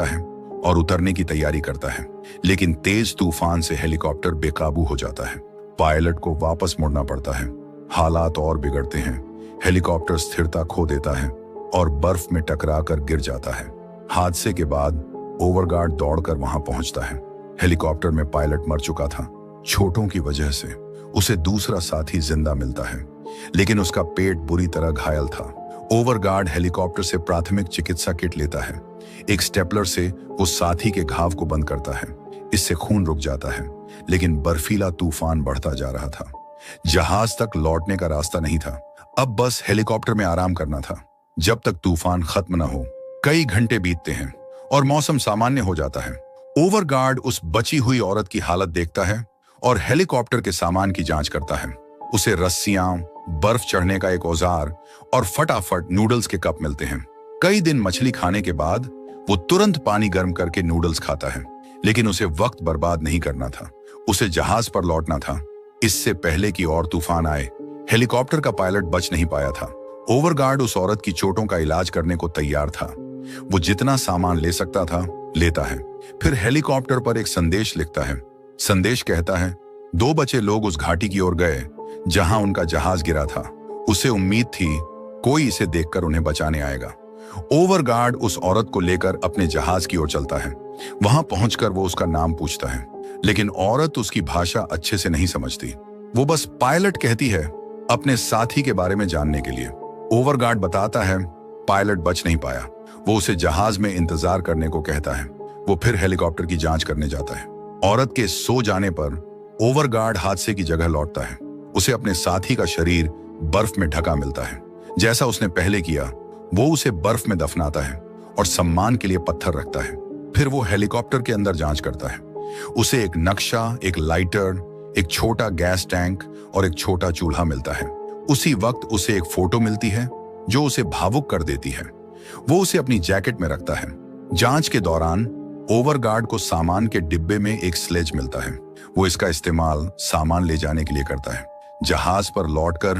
है और उतरने की तैयारी करता है, लेकिन तेज तूफान से हेलीकॉप्टर बेकाबू हो जाता है। पायलट को वापस मुड़ना पड़ता है। हालात और बिगड़ते हैं। हेलीकॉप्टर स्थिरता खो देता है और बर्फ में टकराकर गिर जाता है। हादसे के बाद ओवरगार्ड दौड़कर वहां पहुंचता है। हेलीकॉप्टर में पायलट मर चुका था। चोटों की वजह से उसे दूसरा साथी जिंदा मिलता है, लेकिन उसका पेट बुरी तरह घायल था। ओवरगार्ड हेलीकॉप्टर से प्राथमिक चिकित्सा किट लेता है। एक स्टेपलर से वो साथी के घाव को बंद करता है। इससे खून रुक जाता है, लेकिन बर्फीला तूफान बढ़ता जा रहा था। जहाज तक लौटने का रास्ता नहीं था। अब बस हेलीकॉप्टर में आराम करना था, जब तक तूफान खत्म न हो। कई घंटे बीतते हैं और मौसम सामान्य हो जाता है। ओवरगार्ड उस बची हुई औरत की हालत देखता है और हेलीकॉप्टर के सामान की जांच करता है। उसे रस्सियां, बर्फ चढ़ने का एक औजार और फटाफट नूडल्स के कप मिलते हैं। कई दिन मछली खाने के बाद वो तुरंत पानी गर्म करके नूडल्स खाता है, लेकिन उसे वक्त बर्बाद नहीं करना था। उसे जहाज पर लौटना था, इससे पहले कि और तूफान आए। हेलीकॉप्टर का पायलट बच नहीं पाया था। ओवरगार्ड उस औरत की चोटों का इलाज करने को तैयार था। वो जितना सामान ले सकता था लेता है। फिर हेलीकॉप्टर पर एक संदेश लिखता है। संदेश कहता है, 2 बचे लोग उस घाटी की ओर गए जहां उनका जहाज गिरा था। उसे उम्मीद थी कोई इसे देखकर उन्हें बचाने आएगा। ओवरगार्ड उस औरत को लेकर अपने जहाज की ओर चलता है। वहां पहुंचकर वो उसका नाम पूछता है, लेकिन औरत उसकी भाषा अच्छे से नहीं समझती। वो बस पायलट कहती है, अपने साथी के बारे में जानने के लिए। ओवरगार्ड बताता है पायलट बच नहीं पाया। वो उसे जहाज में इंतजार करने को कहता है। वो फिर हेलीकॉप्टर की जांच करने जाता है। औरत के सो जाने पर ओवरगार्ड हादसे की जगह लौटता है। उसे अपने साथी का शरीर बर्फ में ढका मिलता है। जैसा उसने पहले किया, वो उसे बर्फ में दफनाता है और सम्मान के लिए पत्थर रखता है। फिर वो हेलीकॉप्टर के अंदर जांच करता है। उसे एक नक्शा, एक लाइटर, एक छोटा गैस टैंक और एक छोटा चूल्हा मिलता है। उसी वक्त उसे एक फोटो मिलती है जो उसे भावुक कर देती है। वो उसे अपनी जैकेट में रखता है। जांच के दौरान ओवरगार्ड को सामान के डिब्बे में एक स्लेज मिलता है। वो इसका इस्तेमाल सामान ले जाने के लिए करता है। जहाज पर लौटकर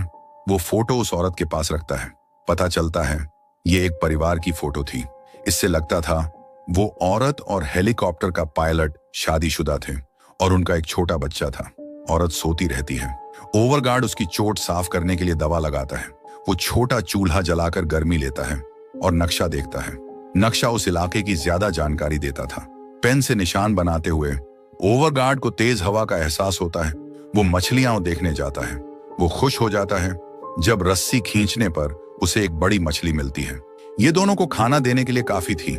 वो फोटो उस औरत के पास रखता है। पता चलता है ये एक परिवार की फोटो थी। इससे लगता था वो औरत और हेलीकॉप्टर का पायलट शादीशुदा थे और उनका एक छोटा बच्चा था। औरत सोती रहती है। ओवरगार्ड उसकी चोट साफ करने के लिए दवा लगाता है। वो छोटा चूल्हा जलाकर गर्मी लेता है और नक्शा देखता है। नक्शा उस इलाके की ज्यादा जानकारी देता था। पेन से निशान बनाते हुए ओवरगार्ड को तेज हवा का एहसास होता है। वो मछलियां देखने जाता है। वो खुश हो जाता है जब रस्सी खींचने पर उसे एक बड़ी मछली मिलती है। ये दोनों को खाना देने के लिए काफी थी।